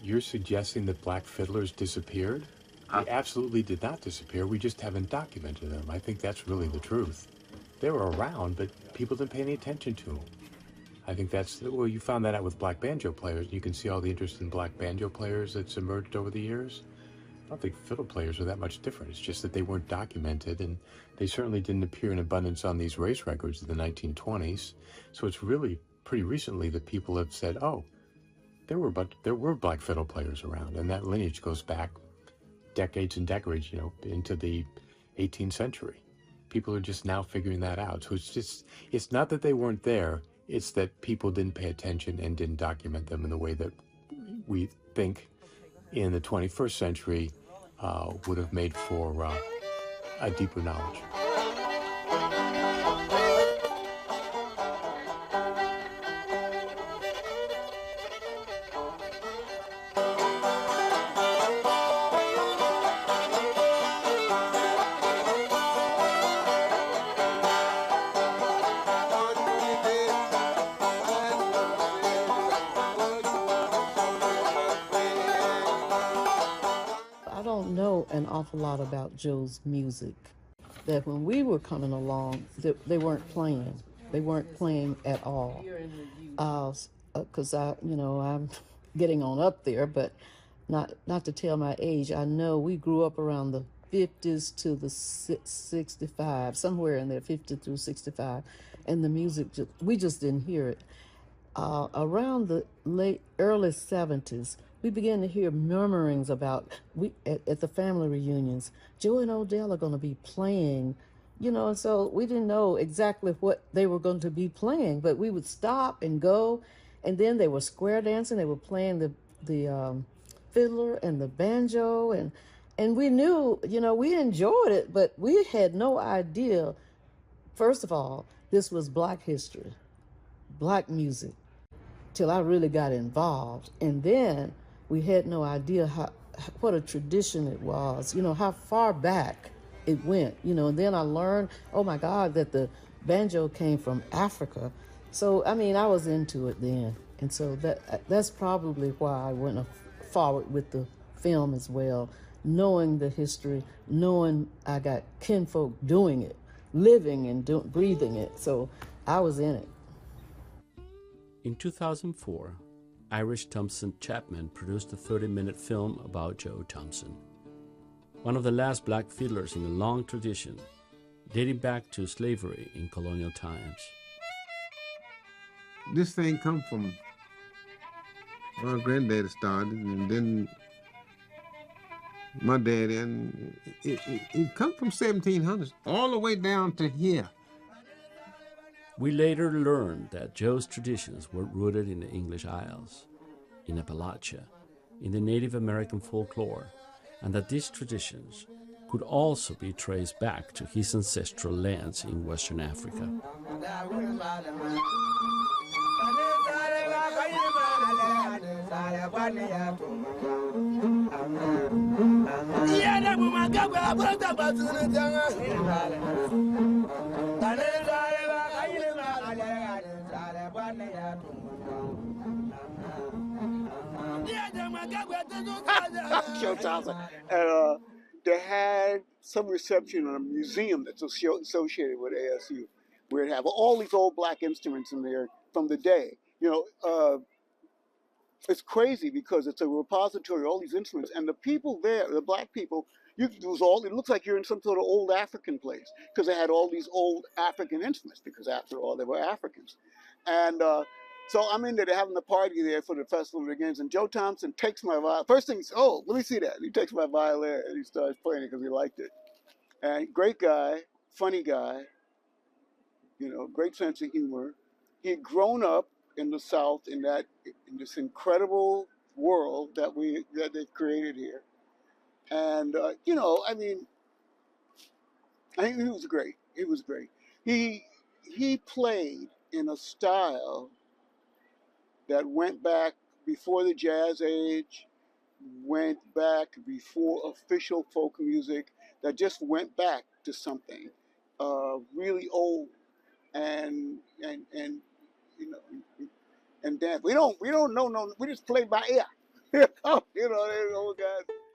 you're suggesting that black fiddlers disappeared? They absolutely did not disappear. We just haven't documented them. I think that's really the truth. They were around, but people didn't pay any attention to them. I think that's, well, you found that out with black banjo players. You can see all the interest in black banjo players that's emerged over the years. I don't think fiddle players are that much different. It's just that they weren't documented, and they certainly didn't appear in abundance on these race records of the 1920s. So it's really pretty recently that people have said, oh, there were black fiddle players around, and that lineage goes back decades and decades, into the 18th century. People are just now figuring that out. So it's not that they weren't there, it's that people didn't pay attention and didn't document them in the way that we think in the 21st century would have made for a deeper knowledge. I don't know an awful lot about Joe's music. That when we were coming along, they weren't playing. They weren't playing at all. Because I'm getting on up there, but not to tell my age. I know we grew up around the 50s to the 65, somewhere in there, 50 through 65, and the music we just didn't hear it. Around the early 70s, we began to hear murmurings about at the family reunions. Joe and Odell are going to be playing, and so we didn't know exactly what they were going to be playing, but we would stop and go, and then they were square dancing. They were playing the fiddler and the banjo, and we knew, we enjoyed it, but we had no idea. First of all, this was Black history, Black music, till I really got involved. And then we had no idea what a tradition it was, how far back it went, and then I learned, oh my God, that the banjo came from Africa. So, I was into it then. And so that's probably why I went forward with the film as well, knowing the history, knowing I got kinfolk doing it, living and breathing it. So I was in it. In 2004, Irish Thompson Chapman produced a 30-minute film about Joe Thompson, one of the last black fiddlers in a long tradition dating back to slavery in colonial times. This thing come from my granddaddy started, and then my daddy, and it come from 1700s all the way down to here. We later learned that Joe's traditions were rooted in the English Isles, in Appalachia, in the Native American folklore, and that these traditions could also be traced back to his ancestral lands in Western Africa. Joe Thompson. And they had some reception in a museum that's associated with ASU, where it have all these old black instruments in there from the day. It's crazy because it's a repository of all these instruments, and the people there, the black people, it looks like you're in some sort of old African place, because they had all these old African instruments, because after all, they were Africans. And so I'm in there, they're having a party there for the Festival of the Games, and Joe Thompson takes my violin. First thing, oh, let me see that. He takes my violin and he starts playing it because he liked it. And great guy, funny guy, great sense of humor. He had grown up in the South in this incredible world that they've created here. And, I think he was great. He was great. He played in a style that went back before the Jazz Age, went back before official folk music, that just went back to something really old and dance. We don't know, we just play by ear. You know, they're old guys.